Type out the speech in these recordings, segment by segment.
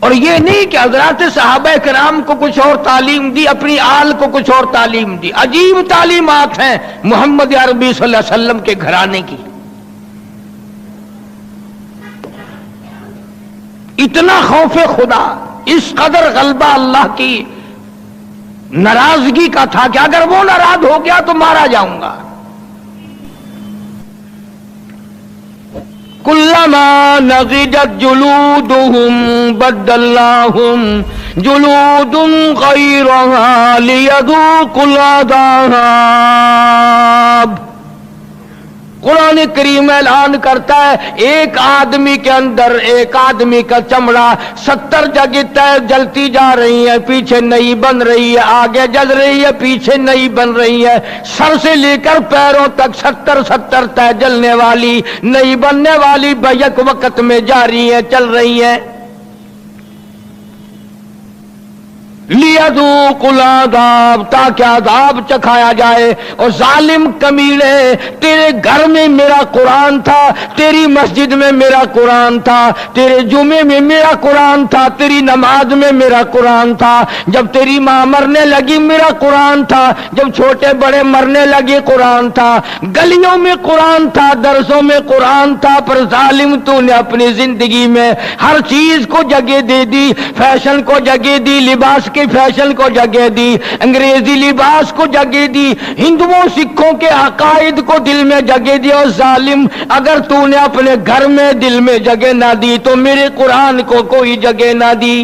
اور یہ نہیں کہ حضرات صحابہ کرام کو کچھ اور تعلیم دی، اپنی آل کو کچھ اور تعلیم دی. عجیب تعلیمات ہیں محمد عربی صلی اللہ علیہ وسلم کے گھرانے کی. اتنا خوف خدا، اس قدر غلبہ اللہ کی ناراضگی کا تھا کہ اگر وہ ناراض ہو گیا تو مارا جاؤں گا. کلما نضجت جلودهم بدلناهم جلود غیرها لیذوقوا العذاب. قرآن کریم اعلان کرتا ہے ایک آدمی کے اندر ایک آدمی کا چمڑا 70 جگہ جلتی جا رہی ہے، پیچھے نئی بن رہی ہے، آگے جل رہی ہے، پیچھے نئی بن رہی ہے، سر سے لے کر پیروں تک 70 تہ جلنے والی نئی بننے والی بیک وقت میں جاری ہے، چل رہی ہے. لیذوقوا العذاب، تاکہ عذاب چکھایا جائے. اور ظالم کمینے، تیرے گھر میں میرا قرآن تھا، تیری مسجد میں میرا قرآن تھا، تیرے جمعے میں میرا قرآن تھا، تیری نماز میں میرا قرآن تھا، جب تیری ماں مرنے لگی میرا قرآن تھا، جب چھوٹے بڑے مرنے لگے قرآن تھا، گلیوں میں قرآن تھا، درسوں میں قرآن تھا. پر ظالم تو نے اپنی زندگی میں ہر چیز کو جگہ دے دی، فیشن کو جگہ دی، لباس کے فیشن کو جگہ دی، انگریزی لباس کو جگہ دی، ہندوؤں سکھوں کے عقائد کو دل میں جگہ دی. اور ظالم اگر تو نے اپنے گھر میں دل میں جگہ نہ دی تو میرے قرآن کو کوئی جگہ نہ دی.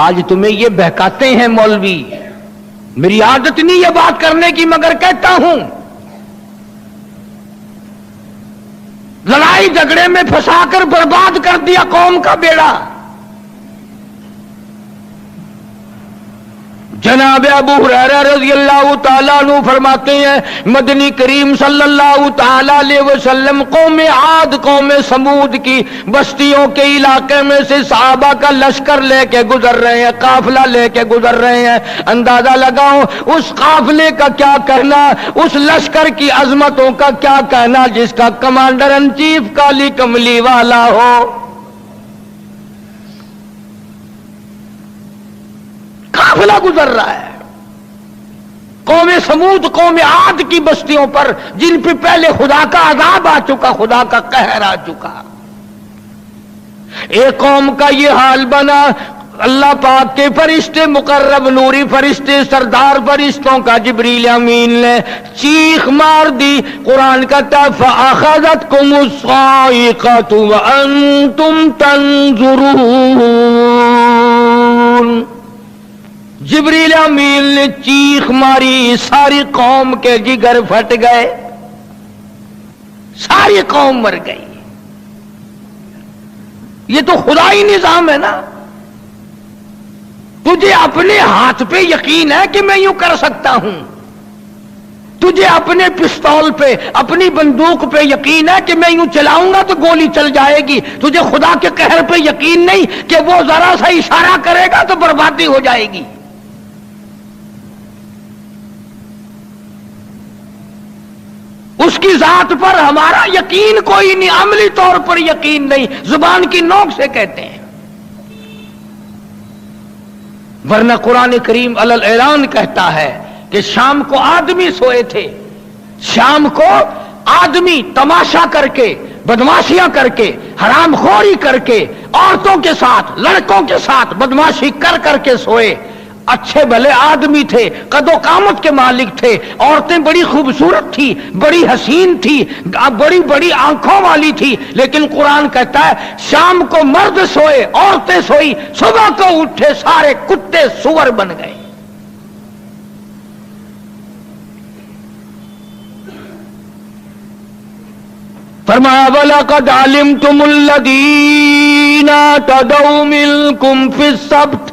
آج تمہیں یہ بہکاتے ہیں مولوی، میری عادت نہیں یہ بات کرنے کی مگر کہتا ہوں. لڑائی جھگڑے میں پھنسا کر برباد کر دیا قوم کا بیڑا. جناب ابو ہریرہ رضی اللہ تعالیٰ عنہ فرماتے ہیں مدنی کریم صلی اللہ تعالیٰ علیہ وسلم قوم عاد قوم سمود کی بستیوں کے علاقے میں سے صحابہ کا لشکر لے کے گزر رہے ہیں، قافلہ لے کے گزر رہے ہیں. اندازہ لگاؤ اس قافلے کا کیا کہنا، اس لشکر کی عظمتوں کا کیا کہنا جس کا کمانڈر ان چیف کالی کملی والا ہو. قافلہ گزر رہا ہے قوم سمود قوم عاد کی بستیوں پر جن پہ پہلے خدا کا عذاب آ چکا، خدا کا قہر آ چکا. ایک قوم کا یہ حال بنا، اللہ پاک کے فرشتے مقرب نوری فرشتے سردار فرشتوں کا جبریل امین نے چیخ مار دی. قرآن کہتا فَأَخَذَتْكُمُ الصَّاعِقَةُ وَأَنْتُمْ تَنْظُرُونَ. جبریل امین نے چیخ ماری، ساری قوم کے جگر پھٹ گئے، ساری قوم مر گئی. یہ تو خدائی نظام ہے نا. تجھے اپنے ہاتھ پہ یقین ہے کہ میں یوں کر سکتا ہوں، تجھے اپنے پستول پہ اپنی بندوق پہ یقین ہے کہ میں یوں چلاؤں گا تو گولی چل جائے گی. تجھے خدا کے قہر پہ یقین نہیں کہ وہ ذرا سا اشارہ کرے گا تو بربادی ہو جائے گی. اس کی ذات پر ہمارا یقین کوئی نہیں، عملی طور پر یقین نہیں، زبان کی نوک سے کہتے ہیں. ورنہ قرآن کریم علی الاعلان کہتا ہے کہ شام کو آدمی سوئے تھے، شام کو آدمی تماشا کر کے، بدماشیاں کر کے، حرام خوری کر کے، عورتوں کے ساتھ لڑکوں کے ساتھ بدماشی کر کر کے سوئے. اچھے بھلے آدمی تھے، قد و قامت کے مالک تھے، عورتیں بڑی خوبصورت تھی، بڑی حسین تھی، بڑی بڑی آنکھوں والی تھی. لیکن قرآن کہتا ہے شام کو مرد سوئے، عورتیں سوئی، صبح کو اٹھے سارے کتے سور بن گئے. فرمایا وَلَقَدْ عَلِمْتُمُ الَّذِينَ اعْتَدَوْا مِنْكُمْ فِي السَّبْتِ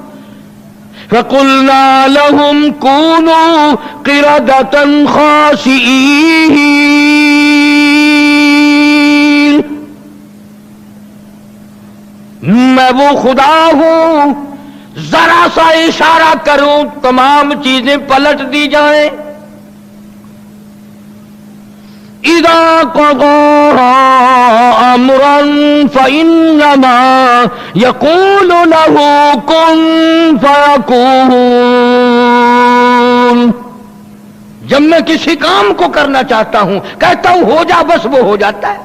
فَقُلْنَا لَهُمْ كُونُوا قِرَدَةً خَاسِئِينَ. میں وہ خدا ہوں ذرا سا اشارہ کروں تمام چیزیں پلٹ دی جائیں. اذا قضى امرا فانما يقول له كن فيكون. جب میں کسی کام کو کرنا چاہتا ہوں کہتا ہوں ہو جا، بس وہ ہو جاتا ہے.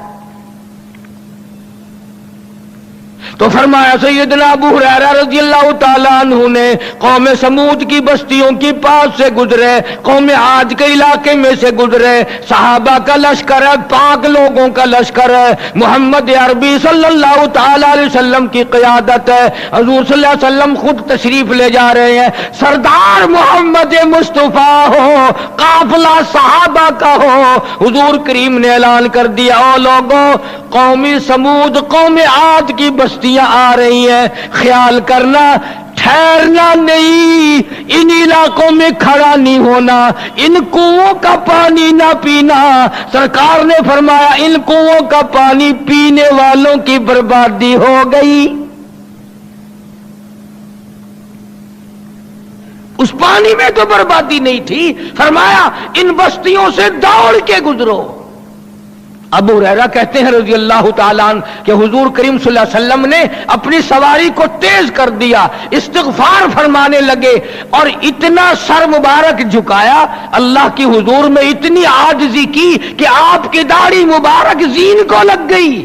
تو فرمایا سیدنا ابو ہریرہ رضی اللہ تعالیٰ عنہ نے قوم سمود کی بستیوں کی پاس سے گزرے، قوم عاد کے علاقے میں سے گزرے، صحابہ کا لشکر ہے، پاک لوگوں کا لشکر ہے، محمد عربی صلی اللہ تعالیٰ علیہ وسلم کی قیادت ہے، حضور صلی اللہ علیہ وسلم خود تشریف لے جا رہے ہیں، سردار محمد مصطفیٰ ہو، قافلہ صحابہ کا ہو. حضور کریم نے اعلان کر دیا او لوگوں، قومی سمود قوم عاد کی بستی آ رہی ہیں، خیال کرنا، ٹھہرنا نہیں، ان علاقوں میں کھڑا نہیں ہونا، ان کنووں کا پانی نہ پینا. سرکار نے فرمایا ان کنووں کا پانی پینے والوں کی بربادی ہو گئی. اس پانی میں تو بربادی نہیں تھی، فرمایا ان بستیوں سے دوڑ کے گزرو. ابو ہریرہ کہتے ہیں رضی اللہ تعالیٰ عنہ کہ حضور کریم صلی اللہ علیہ وسلم نے اپنی سواری کو تیز کر دیا، استغفار فرمانے لگے اور اتنا سر مبارک جھکایا، اللہ کی حضور میں اتنی عاجزی کی کہ آپ کی داڑھی مبارک زین کو لگ گئی.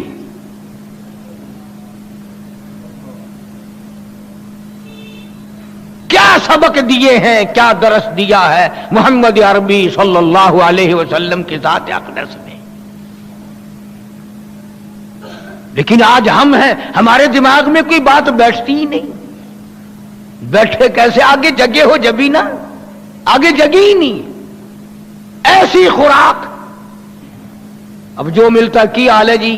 کیا سبق دیے ہیں، کیا درس دیا ہے محمد عربی صلی اللہ علیہ وسلم کی ذات اقدس نے. لیکن آج ہم ہیں، ہمارے دماغ میں کوئی بات بیٹھتی ہی نہیں. بیٹھے کیسے؟ آگے جگہ ہو جبھی نا، آگے جگہ ہی نہیں، ایسی خوراک. اب جو ملتا کی حال ہے جی،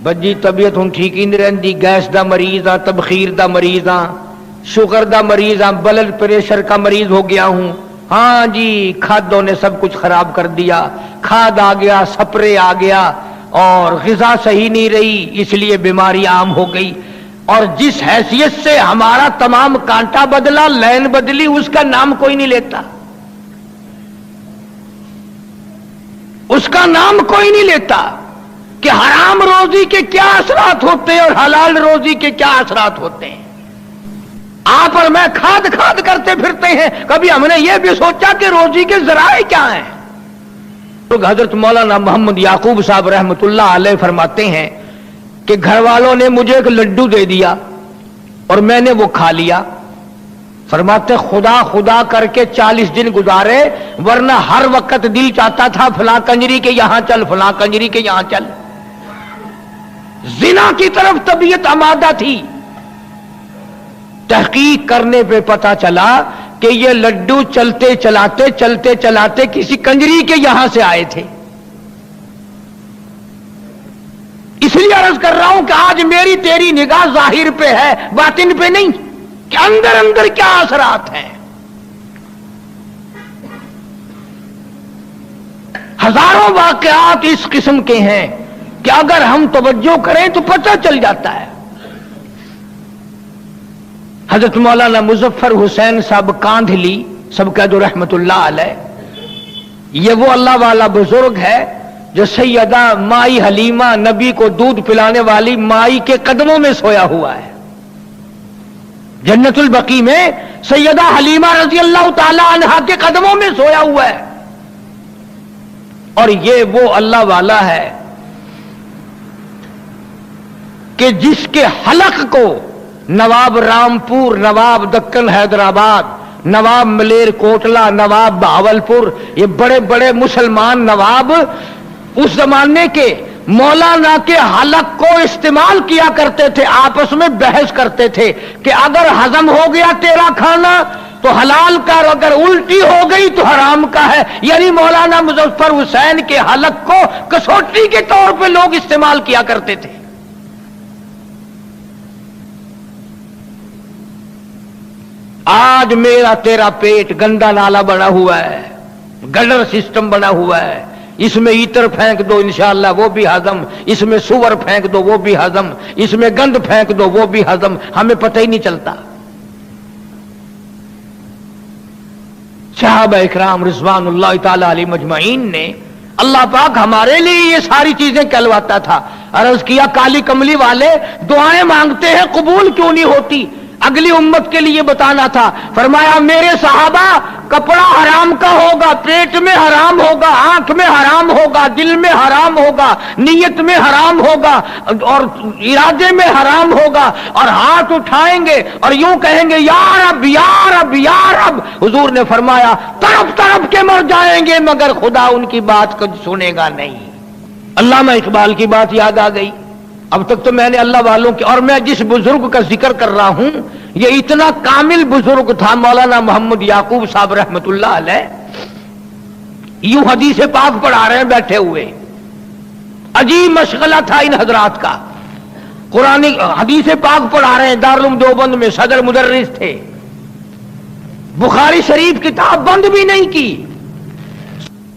بس جی طبیعت ہوں ٹھیک ہی نہیں رہتی، گیس دا مریض ہاں، تبخیر دا مریض ہاں، شوگر دا مریض ہاں، بلڈ پریشر کا مریض ہو گیا ہوں. ہاں جی کھادوں نے سب کچھ خراب کر دیا، کھاد آ گیا، سپرے آ گیا اور غذا صحیح نہیں رہی، اس لیے بیماری عام ہو گئی. اور جس حیثیت سے ہمارا تمام کانٹا بدلا، لین بدلی، اس کا نام کوئی نہیں لیتا، اس کا نام کوئی نہیں لیتا کہ حرام روزی کے کیا اثرات ہوتے ہیں اور حلال روزی کے کیا اثرات ہوتے ہیں. آپ اور میں کھاد کھاد کرتے پھرتے ہیں، کبھی ہم نے یہ بھی سوچا کہ روزی کے ذرائع کیا ہیں. حضرت مولانا محمد یعقوب صاحب رحمۃ اللہ علیہ فرماتے ہیں کہ گھر والوں نے مجھے ایک لڈو دے دیا اور میں نے وہ کھا لیا. فرماتے خدا خدا کر کے 40 دن گزارے، ورنہ ہر وقت دل چاہتا تھا فلاں کنجری کے یہاں چل، فلاں کنجری کے یہاں چل. زنا کی طرف طبیعت آمادہ تھی. تحقیق کرنے پہ پتا چلا کہ یہ لڈو چلتے چلاتے کسی کنجری کے یہاں سے آئے تھے. اس لیے عرض کر رہا ہوں کہ آج میری تیری نگاہ ظاہر پہ ہے، باطن پہ نہیں، کہ اندر اندر کیا اثرات ہیں. ہزاروں واقعات اس قسم کے ہیں کہ اگر ہم توجہ کریں تو پتہ چل جاتا ہے. حضرت مولانا مظفر حسین صاحب کاندھلی سب کہہ دو رحمت اللہ علیہ، یہ وہ اللہ والا بزرگ ہے جو سیدہ مائی حلیمہ نبی کو دودھ پلانے والی مائی کے قدموں میں سویا ہوا ہے. جنت البقیع میں سیدہ حلیمہ رضی اللہ تعالی عنہا کے قدموں میں سویا ہوا ہے. اور یہ وہ اللہ والا ہے کہ جس کے حلق کو نواب رامپور، نواب دکن حیدرآباد، نواب ملیر کوٹلا، نواب بہاولپور، یہ بڑے بڑے مسلمان نواب اس زمانے کے مولانا کے حلق کو استعمال کیا کرتے تھے، آپس میں بحث کرتے تھے کہ اگر ہضم ہو گیا تیرا کھانا تو حلال کا، اور اگر الٹی ہو گئی تو حرام کا ہے. یعنی مولانا مظفر حسین کے حلق کو کسوٹی کے طور پہ لوگ استعمال کیا کرتے تھے. آج میرا تیرا پیٹ گندا نالا بنا ہوا ہے، گڈر سسٹم بنا ہوا ہے. اس میں ایتر پھینک دو انشاءاللہ وہ بھی ہضم، اس میں سور پھینک دو وہ بھی ہضم، اس میں گند پھینک دو وہ بھی ہضم، ہمیں پتہ ہی نہیں چلتا. صحابہ اکرام رضوان اللہ تعالی علیہ مجمعین نے اللہ پاک ہمارے لیے یہ ساری چیزیں کہلواتا تھا. عرض کیا کالی کملی والے دعائیں مانگتے ہیں قبول کیوں نہیں ہوتی؟ اگلی امت کے لیے بتانا تھا. فرمایا میرے صحابہ کپڑا حرام کا ہوگا، پیٹ میں حرام ہوگا، آنکھ میں حرام ہوگا، دل میں حرام ہوگا، نیت میں حرام ہوگا اور ارادے میں حرام ہوگا، اور ہاتھ اٹھائیں گے اور یوں کہیں گے یا رب یا رب یا رب. حضور نے فرمایا تڑپ تڑپ کے مر جائیں گے مگر خدا ان کی بات کو سنے گا نہیں. علامہ اقبال کی بات یاد آ گئی. اب تک تو میں نے اللہ والوں کی، اور میں جس بزرگ کا ذکر کر رہا ہوں یہ اتنا کامل بزرگ تھا مولانا محمد یعقوب صاحب رحمت اللہ علیہ. یوں حدیث پاک پڑھا رہے ہیں بیٹھے ہوئے، عجیب مشغلہ تھا ان حضرات کا. قرآن حدیث پاک پڑھا رہے ہیں، دارالعلوم دیوبند میں صدر مدرس تھے، بخاری شریف کتاب بند بھی نہیں کی.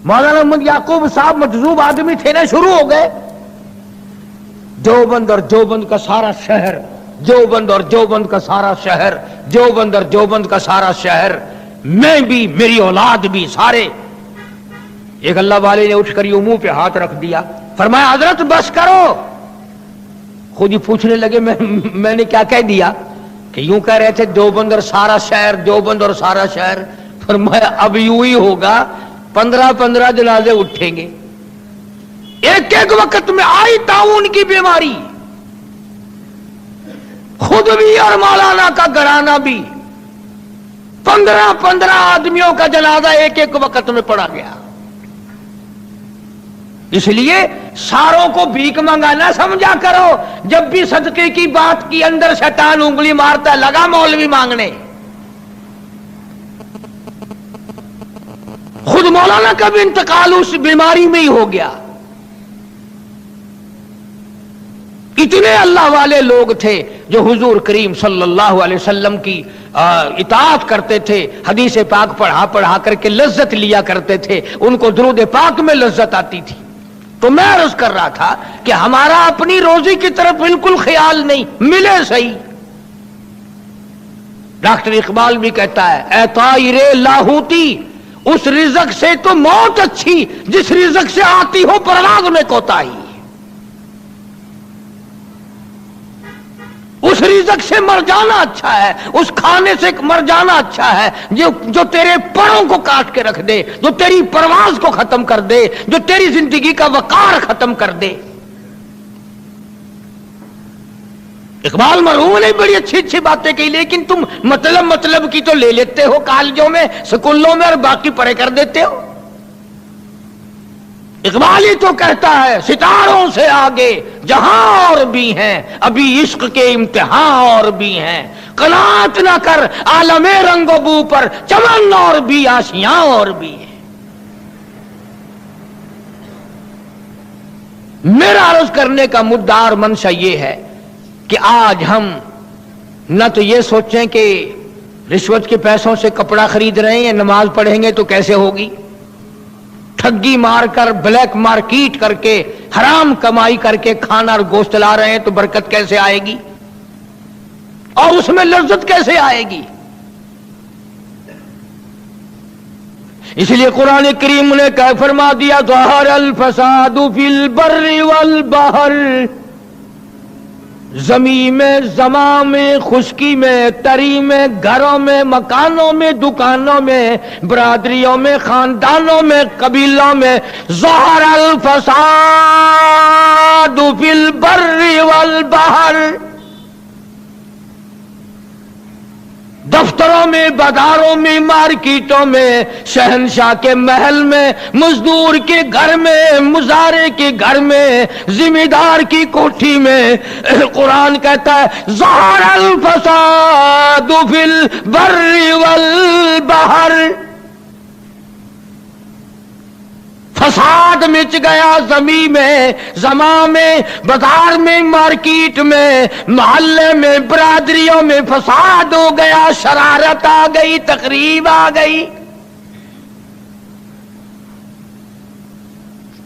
مولانا محمد یعقوب صاحب مجذوب آدمی تھے نا، شروع ہو گئے دیوبند اور دیوبند کا سارا شہر، دیوبند اور دیوبند کا سارا شہر، دیوبند اور دیوبند کا سارا شہر، میں بھی میری اولاد بھی سارے. ایک اللہ والے نے اٹھ کر یوں منہ پہ ہاتھ رکھ دیا، فرمایا حضرت بس کرو. خود ہی پوچھنے لگے میں نے کیا کہہ دیا؟ کہ یوں کہہ رہے تھے دیوبند اور سارا شہر، دیوبند اور سارا شہر. فرمایا اب یوں ہی ہوگا، 15 جنازے اٹھیں گے. ایک ایک وقت میں آئی طاعون کی بیماری، خود بھی اور مولانا کا گھرانہ بھی، 15 آدمیوں کا جنازہ ایک ایک وقت میں پڑا گیا. اس لیے ساروں کو بھیک منگانا سمجھا کرو. جب بھی صدقے کی بات کی اندر شیطان انگلی مارتا لگا مولوی مانگنے. خود مولانا کا بھی انتقال اس بیماری میں ہی ہو گیا. اتنے اللہ والے لوگ تھے جو حضور کریم صلی اللہ علیہ وسلم کی اطاعت کرتے تھے، حدیث پاک پڑھا کر کے لذت لیا کرتے تھے، ان کو درود پاک میں لذت آتی تھی. تو میں عرض کر رہا تھا کہ ہمارا اپنی روزی کی طرف بالکل خیال نہیں، ملے صحیح. ڈاکٹر اقبال بھی کہتا ہے اے طائر لاہوتی، اس رزق سے تو موت اچھی جس رزق سے آتی ہو پرواز میں کوتاہی. اس رزق سے مر جانا اچھا ہے، اس کھانے سے مر جانا اچھا ہے جو تیرے پروں کو کاٹ کے رکھ دے، جو تیری پرواز کو ختم کر دے، جو تیری زندگی کا وقار ختم کر دے. اقبال مرحوم نے بڑی اچھی باتیں کی، لیکن تم مطلب کی تو لے لیتے ہو، کالجوں میں سکولوں میں، اور باقی پڑھے کر دیتے ہو. اقبال ہی تو کہتا ہے ستاروں سے آگے جہاں اور بھی ہیں، ابھی عشق کے امتحان اور بھی ہیں. قناعت نہ کر عالم رنگ و بو پر، چمن اور بھی آشیاں اور بھی ہیں. میرا عرض کرنے کا مدعا اور منشا یہ ہے کہ آج ہم نہ تو یہ سوچیں کہ رشوت کے پیسوں سے کپڑا خرید رہے ہیں، نماز پڑھیں گے تو کیسے ہوگی. ٹھگی مار کر، بلیک مارکیٹ کر کے، حرام کمائی کر کے کھانا اور گوشت لا رہے ہیں تو برکت کیسے آئے گی اور اس میں لذت کیسے آئے گی. اس لیے قرآن کریم نے کہہ فرما دیا ظہر الفساد فی البر والبحر، زمین میں، زماں میں، خشکی میں، تری میں، گھروں میں، مکانوں میں، دکانوں میں، برادریوں میں، خاندانوں میں، قبیلوں میں. ظہر الفساد فی البر والبحر، دفتروں میں، بازاروں میں، مارکیٹوں میں، شہنشاہ کے محل میں، مزدور کے گھر میں، مزارے کے گھر میں، ذمہ دار کی کوٹھی میں. قرآن کہتا ہے ظہر الفساد فی البر والبحر، فساد مچ گیا زمین میں، زماں میں، بازار میں، مارکیٹ میں، محلے میں، برادریوں میں فساد ہو گیا، شرارت آ گئی، تقریب آ گئی.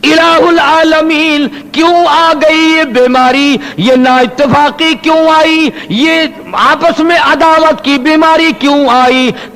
الہ العالمین کیوں آ گئی یہ بیماری، یہ نا اتفاقی کیوں آئی، یہ آپس میں عداوت کی بیماری کیوں آئی؟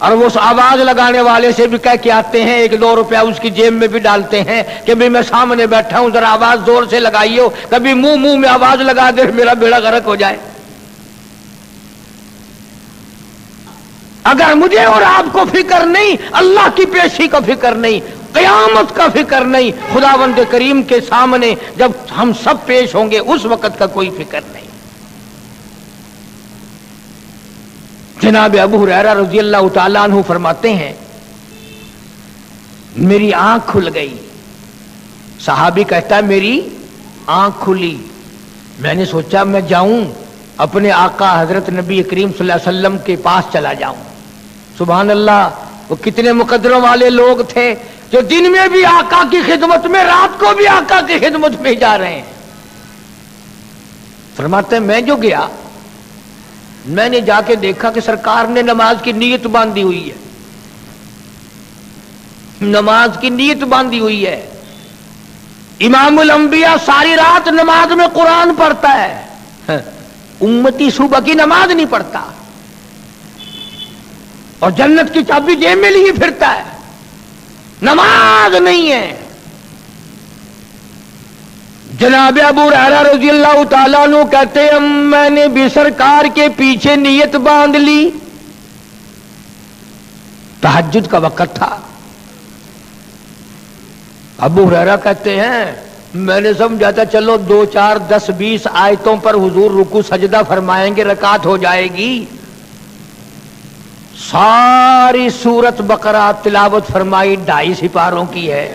اور وہ آواز لگانے والے سے بھی کہہ کے آتے ہیں، 1-2 روپیہ اس کی جیب میں بھی ڈالتے ہیں کہ بھی میں سامنے بیٹھا ہوں، ذرا آواز زور سے لگائیے، کبھی منہ میں آواز لگا دے میرا بیڑا غرق ہو جائے۔ اگر مجھے اور آپ کو فکر نہیں، اللہ کی پیشی کا فکر نہیں، قیامت کا فکر نہیں، خداوند کریم کے سامنے جب ہم سب پیش ہوں گے اس وقت کا کوئی فکر نہیں۔ جناب ابو ہریرہ رضی اللہ تعالیٰ عنہ فرماتے ہیں میری آنکھ کھل گئی۔ صحابی کہتا ہے میری آنکھ کھلی، میں نے سوچا میں جاؤں اپنے آقا حضرت نبی کریم صلی اللہ علیہ وسلم کے پاس چلا جاؤں۔ سبحان اللہ، وہ کتنے مقدروں والے لوگ تھے جو دن میں بھی آقا کی خدمت میں، رات کو بھی آقا کی خدمت میں جا رہے ہیں۔ فرماتے ہیں میں جو گیا، میں نے جا کے دیکھا کہ سرکار نے نماز کی نیت باندھی ہوئی ہے، نماز کی نیت باندھی ہوئی ہے۔ امام الانبیاء ساری رات نماز میں قرآن پڑھتا ہے، امتی صبح کی نماز نہیں پڑھتا، اور جنت کی چابی جیب میں لیے پھرتا ہے، نماز نہیں ہے۔ جناب ابو ہریرہ رضی اللہ تعالیٰ عنہ کہتے ہیں میں نے بھی سرکار کے پیچھے نیت باندھ لی، تہجد کا وقت تھا۔ ابو ہریرہ کہتے ہیں میں نے سمجھا تھا چلو 2, 4, 10, 20 آیتوں پر حضور رکوع سجدہ فرمائیں گے، رکعت ہو جائے گی۔ ساری سورت بقرہ تلاوت فرمائی، 2.5 سپاروں کی ہے،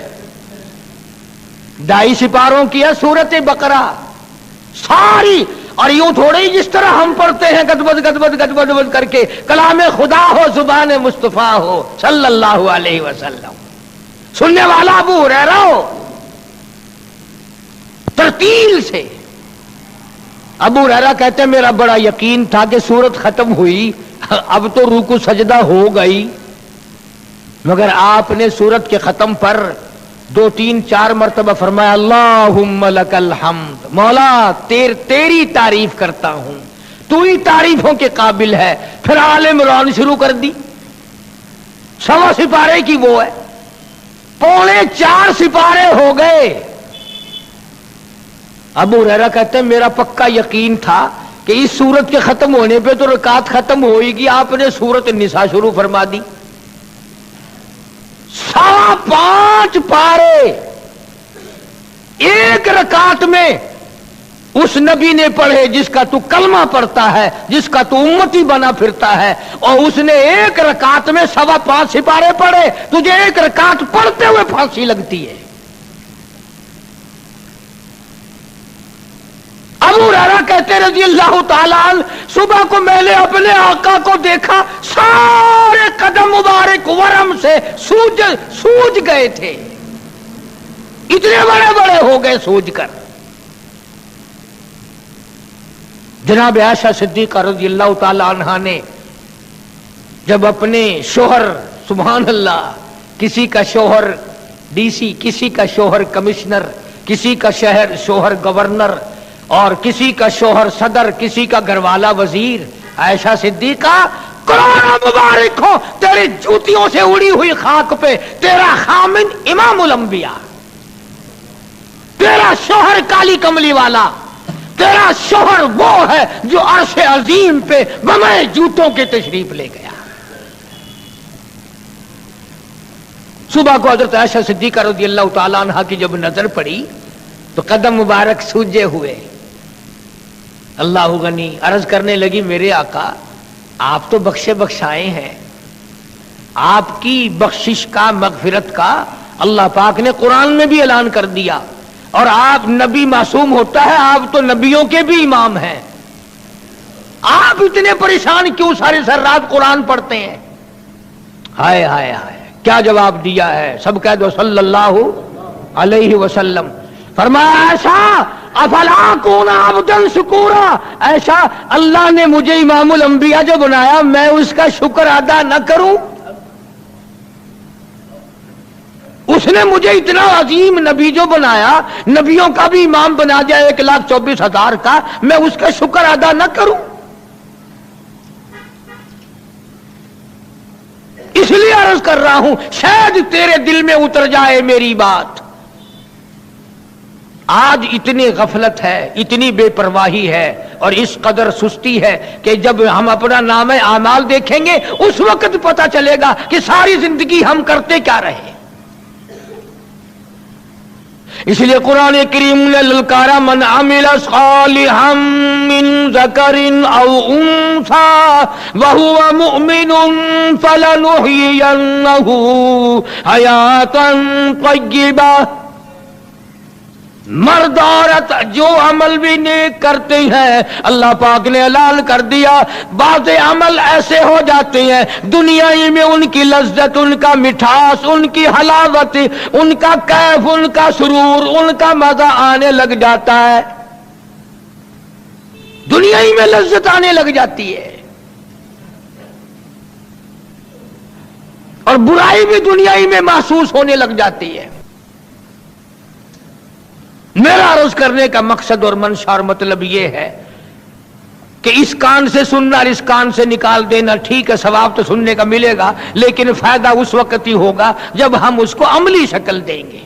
2.5 سپاروں کی ہے سورت بقرہ ساری، اور یوں تھوڑے ہی جس طرح ہم پڑھتے ہیں گدبد کر کے، کلام خدا ہو، زبان مصطفیٰ ہو صلی اللہ علیہ وسلم، سننے والا ابو ہریرہ ہو، ترتیل سے۔ ابو ہریرہ کہتے ہیں میرا بڑا یقین تھا کہ سورت ختم ہوئی، اب تو رکوع سجدہ ہو گئی، مگر آپ نے سورت کے ختم پر 2, 3, 4 مرتبہ فرمایا اللہم لک الحمد، مولا تیری تعریف کرتا ہوں، تو ہی تعریفوں کے قابل ہے۔ پھر آل عمران شروع کر دی، 1.25 سپارے کی وہ ہے، 3.25 سپارے ہو گئے۔ ابو ہریرہ کہتے ہیں میرا پکا یقین تھا کہ اس سورت کے ختم ہونے پہ تو رکعت ختم ہوئے گی، آپ نے سورت النساء شروع فرما دی، 5.25 پارے ایک رکعت میں اس نبی نے پڑھے جس کا تو کلمہ پڑھتا ہے، جس کا تو امتی بنا پھرتا ہے، اور اس نے ایک رکعت میں 5.25 سپارے پڑھے، تجھے ایک رکعت پڑھتے ہوئے پھانسی لگتی ہے۔ ابو ہریرہ کہتے رضی اللہ تعالیٰ عنہ صبح کو میں نے اپنے آقا کو دیکھا، سارے قدم مبارک ورم سے سوج گئے تھے، اتنے بڑے بڑے ہو گئے سوج کر۔ جناب عائشہ صدیقہ رضی اللہ تعالیٰ عنہا نے جب اپنے شوہر، سبحان اللہ، کسی کا شوہر ڈی سی، کسی کا شوہر کمشنر، کسی کا شوہر گورنر، اور کسی کا شوہر صدر، کسی کا گھر والا وزیر، عائشہ صدیقہ کروڑوں مبارک ہو تیری جوتیوں سے اڑی ہوئی خاک پہ، تیرا خامن امام الانبیاء، تیرا شوہر کالی کملی والا، تیرا شوہر وہ ہے جو عرش عظیم پہ بمائے جوتوں کے تشریف لے گیا۔ صبح کو حضرت عائشہ صدیقہ رضی اللہ تعالیٰ عنہ کی جب نظر پڑی تو قدم مبارک سوجے ہوئے، اللہ غنی، عرض کرنے لگی میرے آقا آپ تو بخشے بخشائے ہیں، آپ کی بخشش کا، مغفرت کا اللہ پاک نے قرآن میں بھی اعلان کر دیا، اور آپ نبی معصوم ہوتا ہے، آپ تو نبیوں کے بھی امام ہیں، آپ اتنے پریشان کیوں سارے سر رات قرآن پڑھتے ہیں؟ ہائے ہائے ہائے، کیا جواب دیا ہے، سب کہہ دو صلی اللہ علیہ وسلم۔ فرمایا ایسا افلا کون عبدا شکورا، ایسا اللہ نے مجھے امام الانبیاء جو بنایا میں اس کا شکر ادا نہ کروں؟ اس نے مجھے اتنا عظیم نبی جو بنایا، نبیوں کا بھی امام بنا دیا 1,24,000 کا، میں اس کا شکر ادا نہ کروں؟ اس لیے عرض کر رہا ہوں شاید تیرے دل میں اتر جائے میری بات. آج اتنی غفلت ہے، اتنی بے پرواہی ہے اور اس قدر سستی ہے کہ جب ہم اپنا نام اعمال دیکھیں گے اس وقت پتہ چلے گا کہ ساری زندگی ہم کرتے کیا رہے. اس لیے قرآن کریم نے للکارا من عمل صالحا من ذکر او انثى وهو مؤمن فلنحيينه حیاتا طیبہ. مرد عورت جو عمل بھی نیک کرتے ہیں اللہ پاک نے حلال کر دیا. بعض عمل ایسے ہو جاتے ہیں دنیا ہی میں ان کی لذت، ان کا مٹھاس، ان کی حلاوت، ان کا کیف، ان کا سرور، ان کا مزہ آنے لگ جاتا ہے. دنیا ہی میں لذت آنے لگ جاتی ہے اور برائی بھی دنیا ہی میں محسوس ہونے لگ جاتی ہے. میرا عرض کرنے کا مقصد اور منشا اور مطلب یہ ہے کہ اس کان سے سننا اور اس کان سے نکال دینا ٹھیک ہے، ثواب تو سننے کا ملے گا، لیکن فائدہ اس وقت ہی ہوگا جب ہم اس کو عملی شکل دیں گے.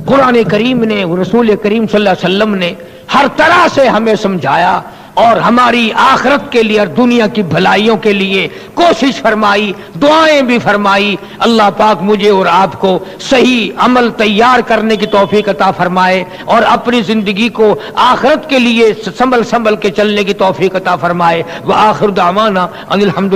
قرآن کریم نے، رسول کریم صلی اللہ علیہ وسلم نے ہر طرح سے ہمیں سمجھایا اور ہماری آخرت کے لیے اور دنیا کی بھلائیوں کے لیے کوشش فرمائی، دعائیں بھی فرمائی. اللہ پاک مجھے اور آپ کو صحیح عمل تیار کرنے کی توفیق عطا فرمائے اور اپنی زندگی کو آخرت کے لیے سنبھل کے چلنے کی توفیق عطا فرمائے. وآخر دعوانا ان الحمد